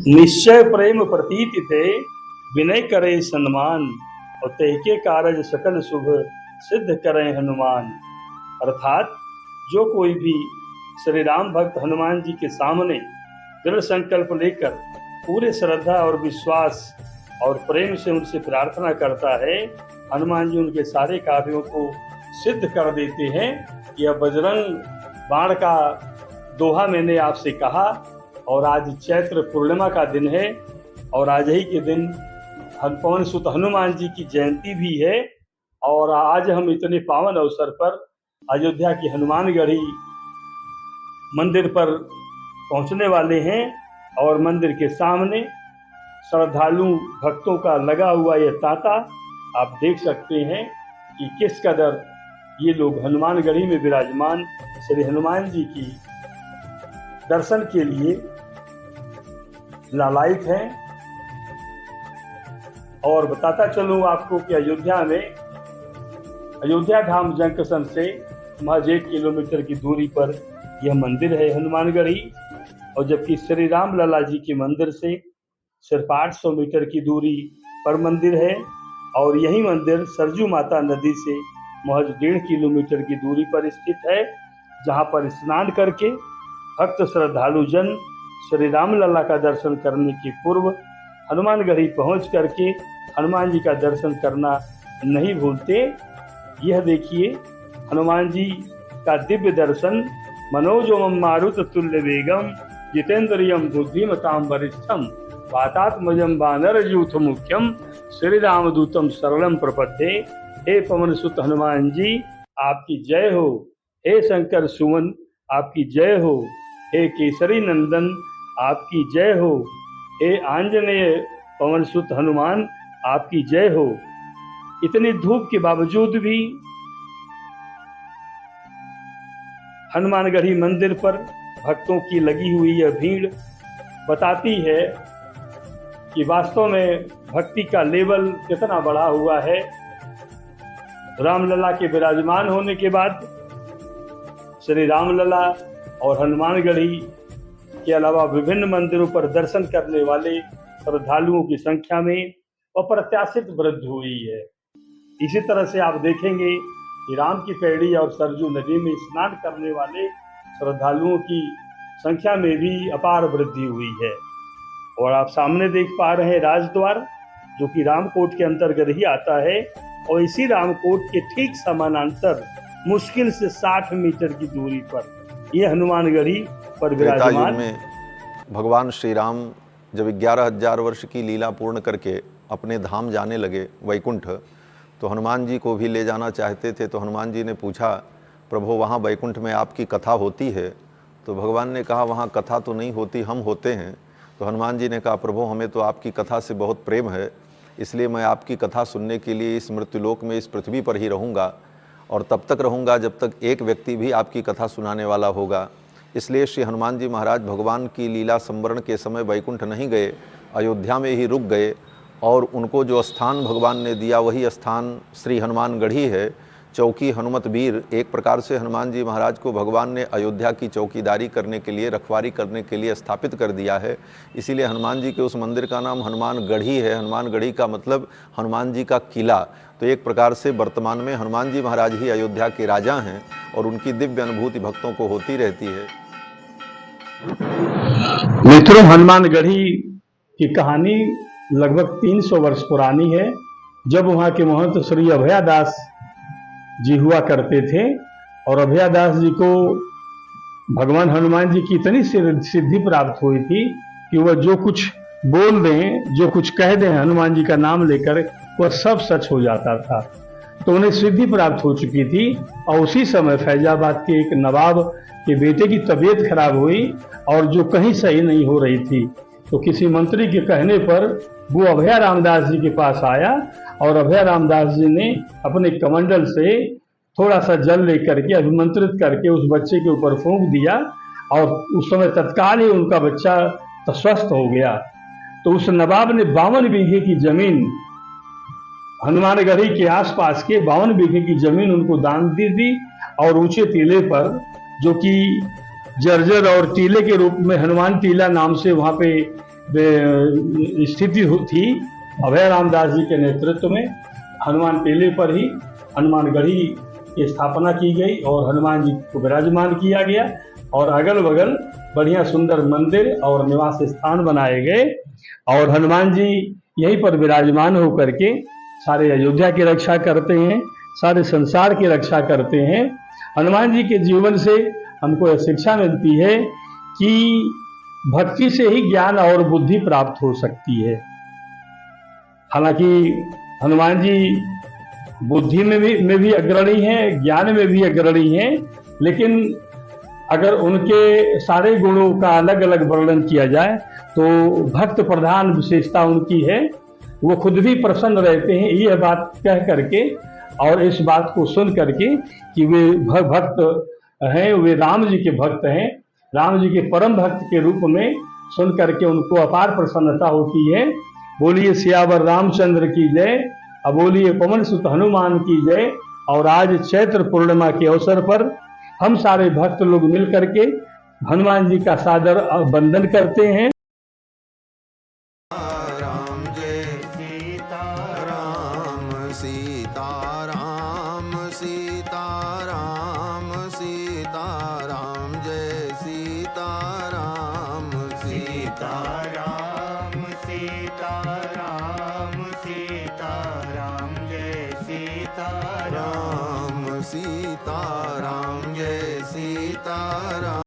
निश्चय प्रेम प्रतीति थे, विनय करे सन्मान, और तैके कारज सकल शुभ सिद्ध करें हनुमान। अर्थात जो कोई भी श्री राम भक्त हनुमान जी के सामने दृढ़ संकल्प लेकर पूरे श्रद्धा और विश्वास और प्रेम से उनसे प्रार्थना करता है, हनुमान जी उनके सारे कार्यों को सिद्ध कर देते हैं। यह बजरंग बाण का दोहा मैंने आपसे कहा। और आज चैत्र पूर्णिमा का दिन है और आज ही के दिन पवन सुत हनुमान जी की जयंती भी है। और आज हम इतने पावन अवसर पर अयोध्या की हनुमानगढ़ी मंदिर पर पहुंचने वाले हैं और मंदिर के सामने श्रद्धालु भक्तों का लगा हुआ यह तांता आप देख सकते हैं कि किस कदर ये लोग हनुमानगढ़ी में विराजमान श्री हनुमान जी की दर्शन के लिए लालायित हैं। और बताता चलूं आपको कि अयोध्या धाम जंक्शन से महज 1 किलोमीटर की दूरी पर यह मंदिर है हनुमानगढ़ी, और जबकि श्री राम लला जी के मंदिर से सिर्फ 800 मीटर की दूरी पर मंदिर है। और यही मंदिर सरजू माता नदी से महज 1.5 किलोमीटर की दूरी पर स्थित है, जहां पर स्नान करके भक्त श्रद्धालु जन श्री राम लला का दर्शन करने के पूर्व हनुमानगढ़ी पहुंच करके हनुमान जी का दर्शन करना नहीं भूलते। यह देखिए हनुमान जी का दिव्य दर्शन। मनोजवम मारुत तुल्य वेगम जितेंद्रियम बुद्धिमताम वरिष्ठम वातात्मजम वानर यूथ मुख्यम श्री रामदूतम शरणम प्रपद्ये। हे पवन सुत हनुमान जी आपकी जय हो। हे शंकर सुमन आपकी जय हो। हे केसरी नंदन आपकी जय हो। हे आंजनेय पवन सुत हनुमान आपकी जय हो। इतनी धूप के बावजूद भी हनुमानगढ़ी मंदिर पर भक्तों की लगी हुई यह भीड़ बताती है कि वास्तव में भक्ति का लेवल कितना बढ़ा हुआ है। रामलला के विराजमान होने के बाद श्री रामलला और हनुमानगढ़ी के अलावा विभिन्न मंदिरों पर दर्शन करने वाले श्रद्धालुओं की संख्या में अप्रत्याशित वृद्धि हुई है। इसी तरह से आप देखेंगे कि राम की पैड़ी और सरजू नदी में स्नान करने वाले श्रद्धालुओं की संख्या में भी अपार वृद्धि हुई है। और आप सामने देख पा रहे हैं राजद्वार, जो कि रामकोट के अंतर्गत ही आता है, और इसी रामकोट के ठीक समानांतर मुश्किल से 60 मीटर की दूरी पर यह हनुमानगढ़ी पर विराजमान में भगवान श्री राम जब 11,000 वर्ष की लीला पूर्ण करके अपने धाम जाने लगे वैकुंठ, तो हनुमान जी को भी ले जाना चाहते थे। तो हनुमान जी ने पूछा, प्रभु वहाँ वैकुंठ में आपकी कथा होती है? तो भगवान ने कहा, वहाँ कथा तो नहीं होती, हम होते हैं। तो हनुमान जी ने कहा, प्रभु हमें तो आपकी कथा से बहुत प्रेम है, इसलिए मैं आपकी कथा सुनने के लिए इस मृत्युलोक में, इस पृथ्वी पर ही रहूँगा, और तब तक रहूँगा जब तक एक व्यक्ति भी आपकी कथा सुनाने वाला होगा। इसलिए श्री हनुमान जी महाराज भगवान की लीला संवरण के समय वैकुंठ नहीं गए, अयोध्या में ही रुक गए, और उनको जो स्थान भगवान ने दिया वही स्थान श्री हनुमानगढ़ी है। चौकी हनुमत वीर, एक प्रकार से हनुमान जी महाराज को भगवान ने अयोध्या की चौकीदारी करने के लिए, रखवारी करने के लिए स्थापित कर दिया है। इसीलिए हनुमान जी के उस मंदिर का नाम हनुमानगढ़ी है। हनुमानगढ़ी का मतलब हनुमान जी का किला। तो एक प्रकार से वर्तमान में हनुमान जी महाराज ही अयोध्या के राजा हैं और उनकी दिव्य अनुभूति भक्तों को होती रहती है। मित्रों, हनुमानगढ़ी की कहानी लगभग 300 वर्ष पुरानी है। जब वहाँ के महंत श्री अभयादास जी हुआ करते थे, और अभयादास जी को भगवान हनुमान जी की इतनी सिद्धि प्राप्त हुई थी कि वह जो कुछ बोल दें, जो कुछ कह दें हनुमान जी का नाम लेकर, वह सब सच हो जाता था। तो उन्हें सिद्धि प्राप्त हो चुकी थी। और उसी समय फैजाबाद के एक नवाब के बेटे की तबीयत खराब हुई और जो कहीं सही नहीं हो रही थी, तो किसी मंत्री के कहने पर वो अभया रामदास जी के पास आया, और अभया रामदास जी ने अपने कमंडल से थोड़ा सा जल लेकर के अभिमंत्रित करके उस बच्चे के ऊपर फूंक दिया, और उस समय तत्काल ही उनका बच्चा स्वस्थ हो गया। तो उस नवाब ने 52 बीघे की जमीन, हनुमानगढ़ी के आसपास के 52 बीघे की जमीन उनको दान दे दी, और ऊंचे टीले पर, जो कि जर्जर और टीले के रूप में हनुमान टीला नाम से वहाँ पे स्थिति थी अभय रामदास जी के नेतृत्व में हनुमान टीले पर ही हनुमानगढ़ी की स्थापना की गई और हनुमान जी को विराजमान किया गया और अगल बगल बढ़िया सुंदर मंदिर और निवास स्थान बनाए गए और हनुमान जी यहीं पर विराजमान होकर के सारे अयोध्या की रक्षा करते हैं, सारे संसार की रक्षा करते हैं। हनुमान जी के जीवन से हमको यह शिक्षा मिलती है कि भक्ति से ही ज्ञान और बुद्धि प्राप्त हो सकती है। हालांकि हनुमान जी बुद्धि में भी अग्रणी हैं, ज्ञान में भी अग्रणी हैं, लेकिन अगर उनके सारे गुणों का अलग अलग वर्णन किया जाए तो भक्त प्रधान विशेषता उनकी है। वो खुद भी प्रसन्न रहते हैं यह बात कह करके और इस बात को सुन करके कि वे भक्त हैं, वे राम जी के भक्त हैं, राम जी के परम भक्त के रूप में सुन करके उनको अपार प्रसन्नता होती है। बोलिए सियावर रामचंद्र की जय, अब बोलिए पवन सुत हनुमान की जय। और आज चैत्र पूर्णिमा के अवसर पर हम सारे भक्त लोग मिल करके हनुमान जी का सादर वंदन करते हैं। राम जय सीता राम, सीता राम, सीता राम, सीता राम, जय सीता राम, सीता राम सीता राम, सीता राम जय सीता राम, सीता राम, जय सीता राम।